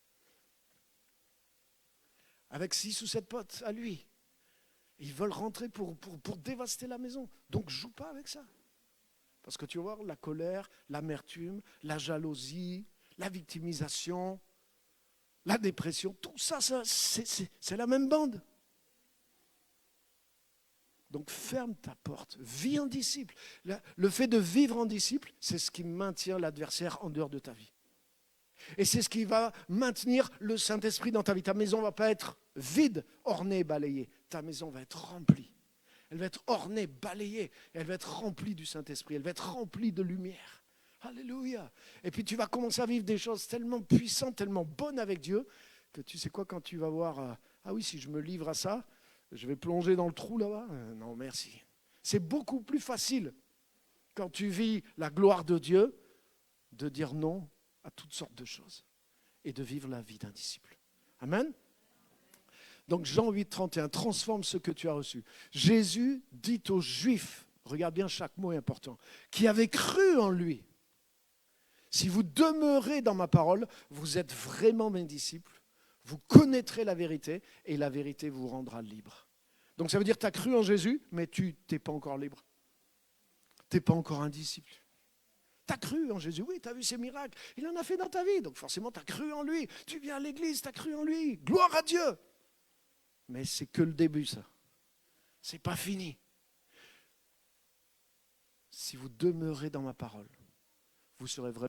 Avec 6 ou 7 potes à lui. Ils veulent rentrer pour dévaster la maison. Donc joue pas avec ça. Parce que tu vas voir la colère, l'amertume, la jalousie, la victimisation, la dépression, tout ça, c'est la même bande. Donc ferme ta porte, vis en disciple. Le fait de vivre en disciple, c'est ce qui maintient l'adversaire en dehors de ta vie. Et c'est ce qui va maintenir le Saint-Esprit dans ta vie. Ta maison ne va pas être vide, ornée, balayée. Ta maison va être remplie. Elle va être ornée, balayée. Elle va être remplie du Saint-Esprit. Elle va être remplie de lumière. Alléluia. Et puis tu vas commencer à vivre des choses tellement puissantes, tellement bonnes avec Dieu, que tu sais quoi, quand tu vas voir, ah oui, si je me livre à ça, je vais plonger dans le trou là-bas. Non, merci. C'est beaucoup plus facile quand tu vis la gloire de Dieu de dire non à toutes sortes de choses et de vivre la vie d'un disciple. Amen. Donc Jean 8, 31, transforme ce que tu as reçu. Jésus dit aux Juifs, regarde bien chaque mot est important, qui avaient cru en lui, si vous demeurez dans ma parole, vous êtes vraiment mes disciples, vous connaîtrez la vérité et la vérité vous rendra libre. Donc ça veut dire que tu as cru en Jésus, mais tu n'es pas encore libre. Tu n'es pas encore un disciple. Tu as cru en Jésus, oui, tu as vu ses miracles, il en a fait dans ta vie, donc forcément tu as cru en lui, tu viens à l'église, tu as cru en lui, gloire à Dieu. Mais c'est que le début ça, c'est pas fini. Si vous demeurez dans ma parole, vous serez vraiment.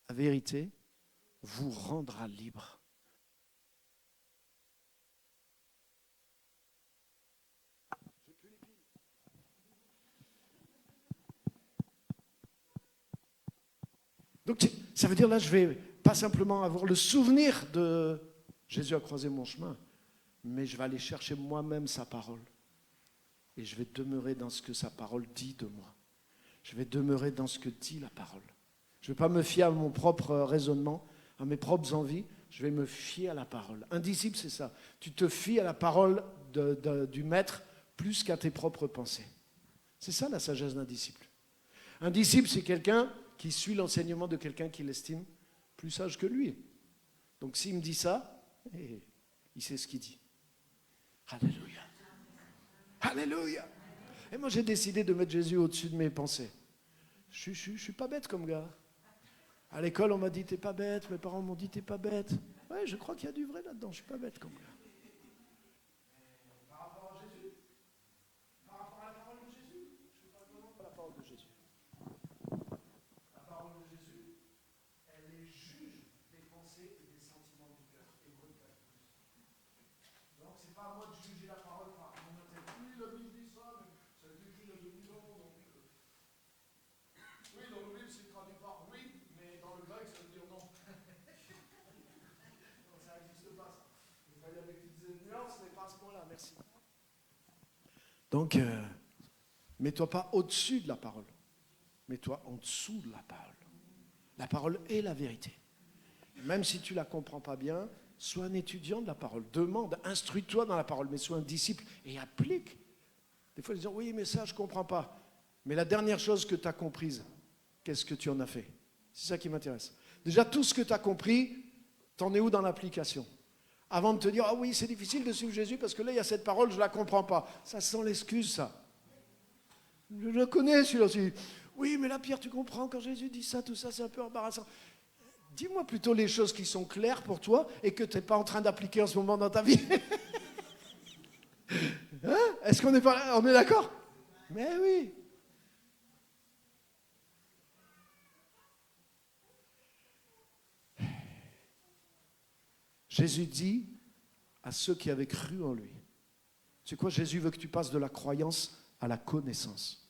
La vérité vous rendra libre. Donc ça veut dire là, je vais pas simplement avoir le souvenir de Jésus a croisé mon chemin, mais je vais aller chercher moi-même sa parole. Et je vais demeurer dans ce que sa parole dit de moi. Je vais demeurer dans ce que dit la parole. Je ne vais pas me fier à mon propre raisonnement, à mes propres envies. Je vais me fier à la parole. Un disciple, c'est ça. Tu te fies à la parole du maître plus qu'à tes propres pensées. C'est ça la sagesse d'un disciple. Un disciple, c'est quelqu'un qui suit l'enseignement de quelqu'un qu'il estime plus sage que lui. Donc s'il me dit ça, il sait ce qu'il dit. Alléluia. Alléluia. Et moi, j'ai décidé de mettre Jésus au-dessus de mes pensées. Je suis pas bête comme gars. À l'école, on m'a dit, t'es pas bête. Mes parents m'ont dit, t'es pas bête. Ouais, je crois qu'il y a du vrai là-dedans. Je suis pas bête comme gars. Par rapport à Jésus, par rapport à la parole de Jésus, je ne sais pas vraiment par la parole de Jésus. La parole de Jésus, elle est juge des pensées et des sentiments du cœur. Donc, c'est pas à moi de juger la parole par mon intellect. Oui, le Bible dit ça, mais ça a été écrit il y a 2000 ans. Donc, oui, dans le Bible, c'est traduit par oui, mais dans le grec, ça veut dire non. Non, ça n'existe pas, ça. Il fallait avec petites nuances, mais pas à ce point-là, merci. Donc, mets-toi pas au-dessus de la parole. Mets-toi en dessous de la parole. La parole est la vérité. Même si tu ne la comprends pas bien, sois un étudiant de la parole. Demande, instruis-toi dans la parole, mais sois un disciple et applique. Des fois, ils disent, oui, mais ça, je ne comprends pas. Mais la dernière chose que tu as comprise, qu'est-ce que tu en as fait? C'est ça qui m'intéresse. Déjà, tout ce que tu as compris, t'en es où dans l'application? Avant de te dire, ah oui, c'est difficile de suivre Jésus parce que là, il y a cette parole, je ne la comprends pas. Ça sent l'excuse, ça. Je le connais, celui-là aussi. Oui, mais là, Pierre, tu comprends, quand Jésus dit ça, tout ça, c'est un peu embarrassant. Dis-moi plutôt les choses qui sont claires pour toi et que tu n'es pas en train d'appliquer en ce moment dans ta vie. Hein? Est-ce qu'on est d'accord? Mais oui. Jésus dit à ceux qui avaient cru en lui. C'est quoi? Jésus veut que tu passes de la croyance à la connaissance.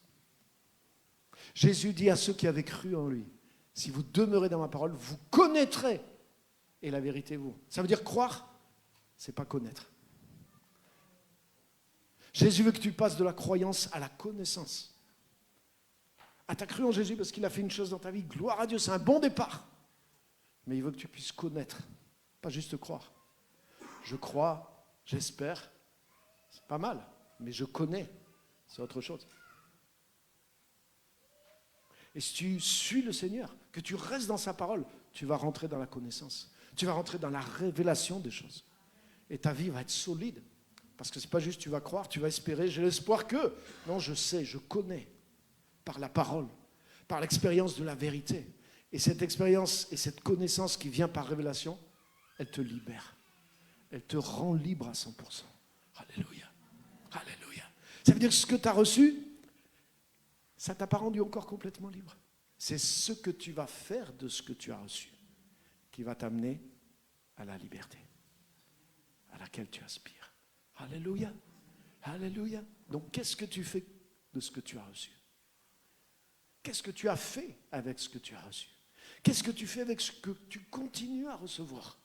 Jésus dit à ceux qui avaient cru en lui, si vous demeurez dans ma parole, vous connaîtrez et la vérité vous. Ça veut dire croire, c'est pas connaître. Jésus veut que tu passes de la croyance à la connaissance. Ah, tu as cru en Jésus parce qu'il a fait une chose dans ta vie, gloire à Dieu, c'est un bon départ. Mais il veut que tu puisses connaître, pas juste croire. Je crois, j'espère, c'est pas mal, mais je connais, c'est autre chose. Et si tu suis le Seigneur, que tu restes dans sa parole, tu vas rentrer dans la connaissance. Tu vas rentrer dans la révélation des choses. Et ta vie va être solide. Parce que ce n'est pas juste tu vas croire, tu vas espérer, j'ai l'espoir que. Non, je sais, je connais. Par la parole, par l'expérience de la vérité. Et cette expérience et cette connaissance qui vient par révélation, elle te libère. Elle te rend libre à 100%. Alléluia. Alléluia. Ça veut dire que ce que tu as reçu, ça ne t'a pas rendu encore complètement libre. C'est ce que tu vas faire de ce que tu as reçu qui va t'amener à la liberté à laquelle tu aspires. Alléluia. Alléluia. Donc, qu'est-ce que tu fais de ce que tu as reçu? Qu'est-ce que tu as fait avec ce que tu as reçu? Qu'est-ce que tu fais avec ce que tu continues à recevoir?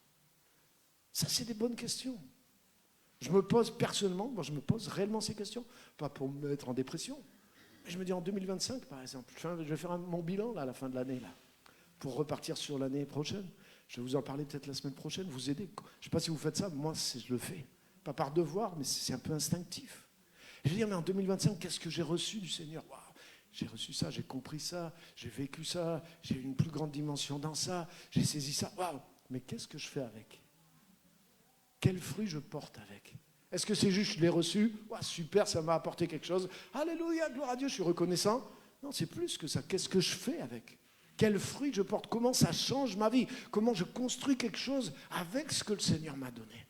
Ça, c'est des bonnes questions. Je me pose personnellement, moi je me pose réellement ces questions, pas pour me mettre en dépression, mais je me dis en 2025 par exemple, je vais faire mon bilan là, à la fin de l'année, là, pour repartir sur l'année prochaine. Je vais vous en parler peut-être la semaine prochaine, vous aider. Je ne sais pas si vous faites ça, moi je le fais. Pas par devoir, mais c'est un peu instinctif. Et je vais dire, mais en 2025, qu'est-ce que j'ai reçu du Seigneur? Waouh, j'ai reçu ça, j'ai compris ça, j'ai vécu ça, j'ai eu une plus grande dimension dans ça, j'ai saisi ça. Waouh, mais qu'est-ce que je fais avec? Quel fruit je porte avec? Est-ce que c'est juste je l'ai reçu? Wow, super, ça m'a apporté quelque chose. Alléluia, gloire à Dieu, je suis reconnaissant. Non, c'est plus que ça. Qu'est-ce que je fais avec? Quel fruit je porte? Comment ça change ma vie? Comment je construis quelque chose avec ce que le Seigneur m'a donné?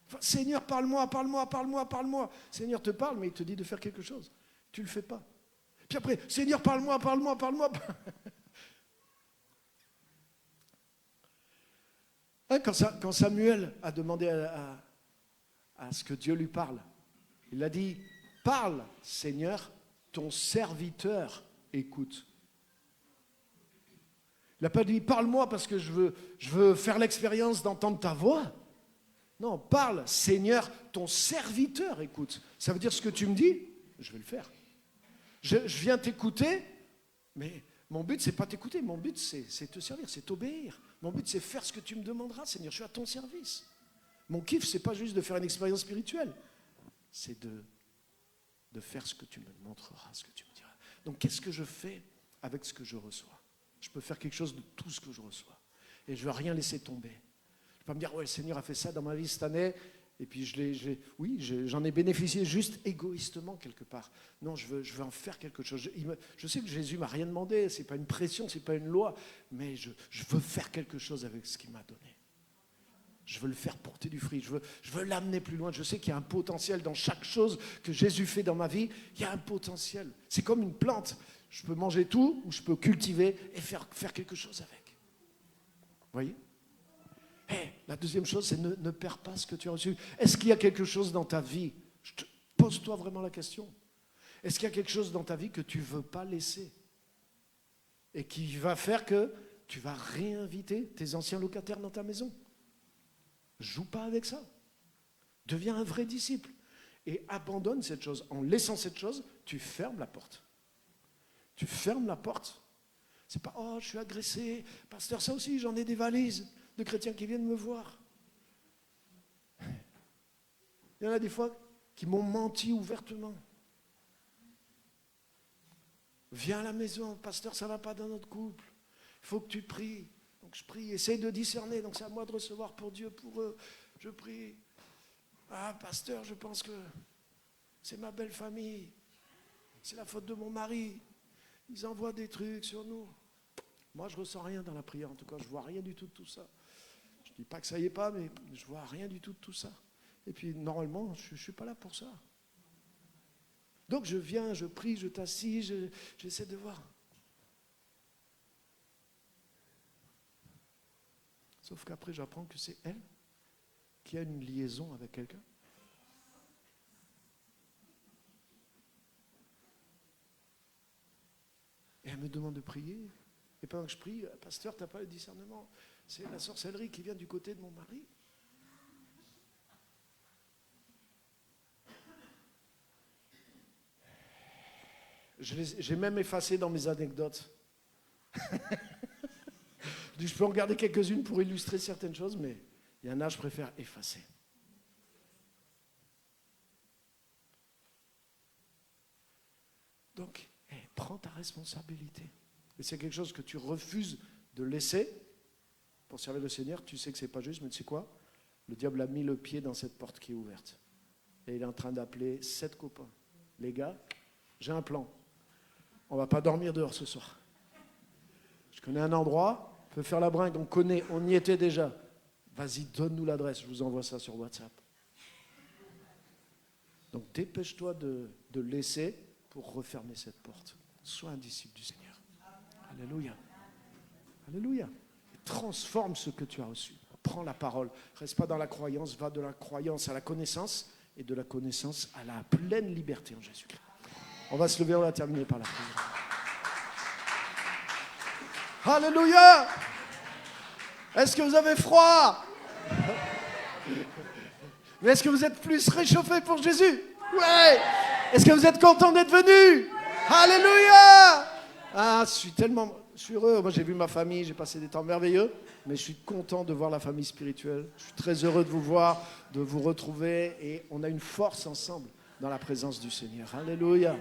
Enfin, Seigneur, parle-moi, parle-moi, parle-moi, parle-moi. Seigneur te parle, mais il te dit de faire quelque chose. Tu ne le fais pas. Puis après, Seigneur, parle-moi, parle-moi, parle-moi. Hein, quand Samuel a demandé à ce que Dieu lui parle, il a dit, parle, Seigneur, ton serviteur écoute. Il n'a pas dit, parle-moi parce que je veux faire l'expérience d'entendre ta voix. Non, parle, Seigneur, ton serviteur écoute. Ça veut dire ce que tu me dis, je vais le faire. Je viens t'écouter, mais mon but, c'est pas t'écouter, mon but, c'est te servir, c'est t'obéir. Mon but, c'est faire ce que tu me demanderas, Seigneur, je suis à ton service. Mon kiff, c'est pas juste de faire une expérience spirituelle, c'est de faire ce que tu me montreras, ce que tu me diras. Donc, qu'est-ce que je fais avec ce que je reçois? Je peux faire quelque chose de tout ce que je reçois. Et je ne veux rien laisser tomber. Je ne vais pas me dire, ouais, le Seigneur a fait ça dans ma vie cette année, et puis j'en ai bénéficié juste égoïstement quelque part. Non, je veux en faire quelque chose. Je sais que Jésus ne m'a rien demandé, ce n'est pas une pression, ce n'est pas une loi, mais je veux faire quelque chose avec ce qu'il m'a donné. Je veux le faire porter du fruit, je veux l'amener plus loin. Je sais qu'il y a un potentiel dans chaque chose que Jésus fait dans ma vie, il y a un potentiel. C'est comme une plante, je peux manger tout ou je peux cultiver et faire quelque chose avec. Vous voyez? La deuxième chose, c'est ne perds pas ce que tu as reçu. Est-ce qu'il y a quelque chose dans ta vie? Pose-toi vraiment la question. Est-ce qu'il y a quelque chose dans ta vie que tu ne veux pas laisser? Et qui va faire que tu vas réinviter tes anciens locataires dans ta maison? Joue pas avec ça. Deviens un vrai disciple. Et abandonne cette chose. En laissant cette chose, tu fermes la porte. Tu fermes la porte. C'est pas, oh, je suis agressé. Pasteur, ça aussi, j'en ai des valises de chrétiens qui viennent me voir. Il y en a des fois qui m'ont menti ouvertement. Viens à la maison, pasteur, ça ne va pas dans notre couple. Il faut que tu pries. Donc je prie, essaye de discerner. Donc c'est à moi de recevoir pour Dieu, pour eux. Je prie. Ah, pasteur, je pense que c'est ma belle famille. C'est la faute de mon mari. Ils envoient des trucs sur nous. Moi, je ne ressens rien dans la prière. En tout cas, je ne vois rien du tout de tout ça. Je ne dis pas que ça y est pas, mais je ne vois rien du tout de tout ça. Et puis, normalement, je ne suis pas là pour ça. Donc, je viens, je prie, je t'assis, j'essaie de voir. Sauf qu'après, j'apprends que c'est elle qui a une liaison avec quelqu'un. Et elle me demande de prier. Et pendant que je prie, pasteur, tu n'as pas le discernement. C'est la sorcellerie qui vient du côté de mon mari. J'ai même effacé dans mes anecdotes. Je peux en garder quelques-unes pour illustrer certaines choses, mais il y en a, je préfère effacer. Donc, prends ta responsabilité. Et c'est quelque chose que tu refuses de laisser pour servir le Seigneur. Tu sais que ce n'est pas juste, mais tu sais quoi? Le diable a mis le pied dans cette porte qui est ouverte. Et il est en train d'appeler 7 copains. Les gars, j'ai un plan. On ne va pas dormir dehors ce soir. Je connais un endroit, on peut faire la bringue, on connaît, on y était déjà. Vas-y, donne-nous l'adresse, je vous envoie ça sur WhatsApp. Donc dépêche-toi de laisser pour refermer cette porte. Sois un disciple du Seigneur. Alléluia. Alléluia. Et transforme ce que tu as reçu. Prends la parole. Reste pas dans la croyance, va de la croyance à la connaissance et de la connaissance à la pleine liberté en Jésus-Christ. On va se lever, on va terminer par la prière. Alléluia! Est-ce que vous avez froid? Mais est-ce que vous êtes plus réchauffé pour Jésus? Ouais! Est-ce que vous êtes content d'être venu? Alléluia! Ah, je suis heureux. Moi, j'ai vu ma famille, j'ai passé des temps merveilleux, mais je suis content de voir la famille spirituelle. Je suis très heureux de vous voir, de vous retrouver, et on a une force ensemble dans la présence du Seigneur. Alléluia!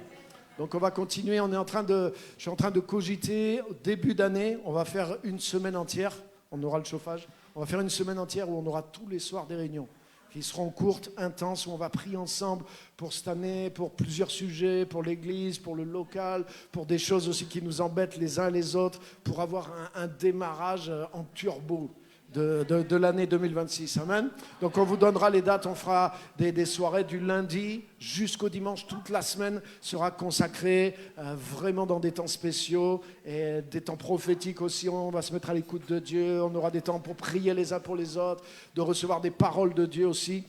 Donc on va continuer, je suis en train de cogiter au début d'année, on va faire une semaine entière, on aura le chauffage, on va faire une semaine entière où on aura tous les soirs des réunions qui seront courtes, intenses, où on va prier ensemble pour cette année, pour plusieurs sujets, pour l'église, pour le local, pour des choses aussi qui nous embêtent les uns les autres, pour avoir un démarrage en turbo de l'année 2026. Amen. Donc on vous donnera les dates, on fera des soirées du lundi jusqu'au dimanche. Toute la semaine sera consacrée vraiment dans des temps spéciaux et des temps prophétiques aussi. On va se mettre à l'écoute de Dieu, on aura des temps pour prier les uns pour les autres, de recevoir des paroles de Dieu aussi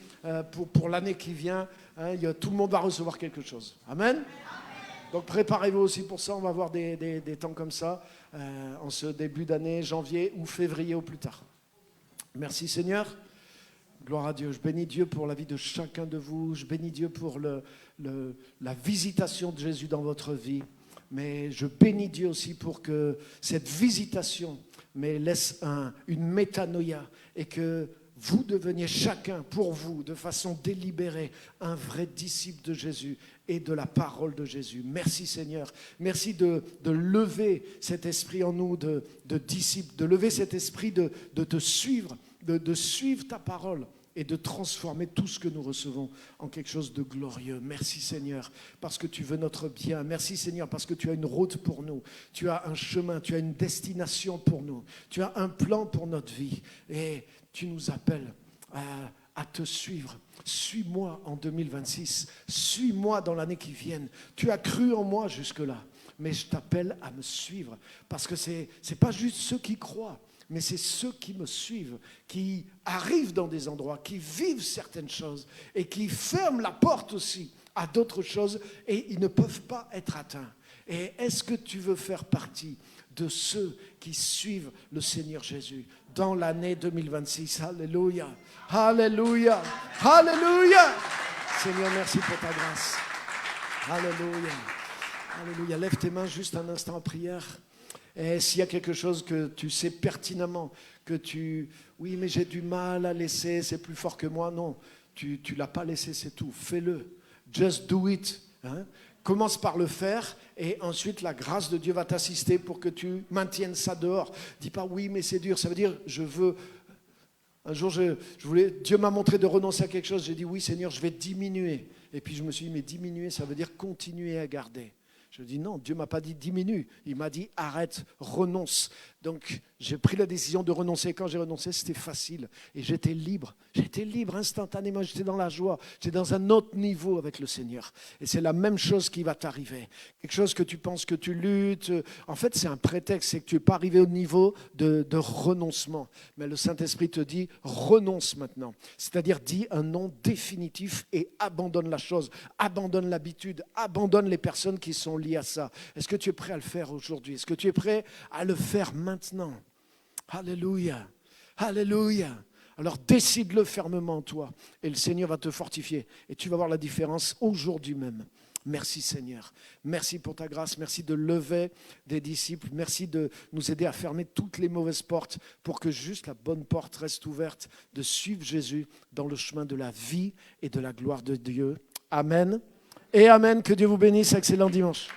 pour l'année qui vient. Tout le monde va recevoir quelque chose. Amen. Donc préparez-vous aussi pour ça, on va avoir des temps comme ça en ce début d'année, janvier ou février au plus tard. Merci Seigneur, gloire à Dieu. Je bénis Dieu pour la vie de chacun de vous. Je bénis Dieu pour la visitation de Jésus dans votre vie. Mais je bénis Dieu aussi pour que cette visitation laisse une métanoïa et que vous deveniez chacun pour vous, de façon délibérée, un vrai disciple de Jésus et de la parole de Jésus. Merci Seigneur. Merci de lever cet esprit en nous de disciples, de lever cet esprit de te suivre, de suivre ta parole et de transformer tout ce que nous recevons en quelque chose de glorieux. Merci Seigneur, parce que tu veux notre bien. Merci Seigneur, parce que tu as une route pour nous. Tu as un chemin, tu as une destination pour nous. Tu as un plan pour notre vie. Et tu nous appelles à te suivre. Suis-moi en 2026. Suis-moi dans l'année qui vient. Tu as cru en moi jusque-là. Mais je t'appelle à me suivre. Parce que c'est pas juste ceux qui croient, mais c'est ceux qui me suivent, qui arrivent dans des endroits, qui vivent certaines choses et qui ferment la porte aussi à d'autres choses et ils ne peuvent pas être atteints. Et est-ce que tu veux faire partie de ceux qui suivent le Seigneur Jésus dans l'année 2026? Alléluia, alléluia, alléluia. Seigneur, merci pour ta grâce. Alléluia, alléluia. Lève tes mains juste un instant en prière. Et s'il y a quelque chose que tu sais pertinemment, oui, mais j'ai du mal à laisser, c'est plus fort que moi. Non, tu ne l'as pas laissé, c'est tout. Fais-le. Just do it. Commence par le faire et ensuite la grâce de Dieu va t'assister pour que tu maintiennes ça dehors. Dis pas oui, mais c'est dur. Ça veut dire je veux. Un jour, Dieu m'a montré de renoncer à quelque chose. J'ai dit oui, Seigneur, je vais diminuer. Et puis je me suis dit, mais diminuer, ça veut dire continuer à garder. Je dis non, Dieu ne m'a pas dit diminue, il m'a dit arrête, renonce. Donc j'ai pris la décision de renoncer. Quand j'ai renoncé, c'était facile et j'étais libre instantanément, j'étais dans la joie, j'étais dans un autre niveau avec le Seigneur. Et c'est la même chose qui va t'arriver. Quelque chose que tu penses que tu luttes, en fait c'est un prétexte, c'est que tu n'es pas arrivé au niveau de renoncement. Mais le Saint-Esprit te dit renonce maintenant, c'est-à-dire dis un non définitif et abandonne la chose, abandonne l'habitude, abandonne les personnes qui sont liées à ça. Est-ce que tu es prêt à le faire aujourd'hui? Est-ce que tu es prêt à le faire maintenant? Alléluia, alléluia. Alors décide-le fermement toi et le Seigneur va te fortifier et tu vas voir la différence aujourd'hui même. Merci Seigneur, merci pour ta grâce, merci de lever des disciples, merci de nous aider à fermer toutes les mauvaises portes pour que juste la bonne porte reste ouverte, de suivre Jésus dans le chemin de la vie et de la gloire de Dieu. Amen et amen, que Dieu vous bénisse, excellent dimanche.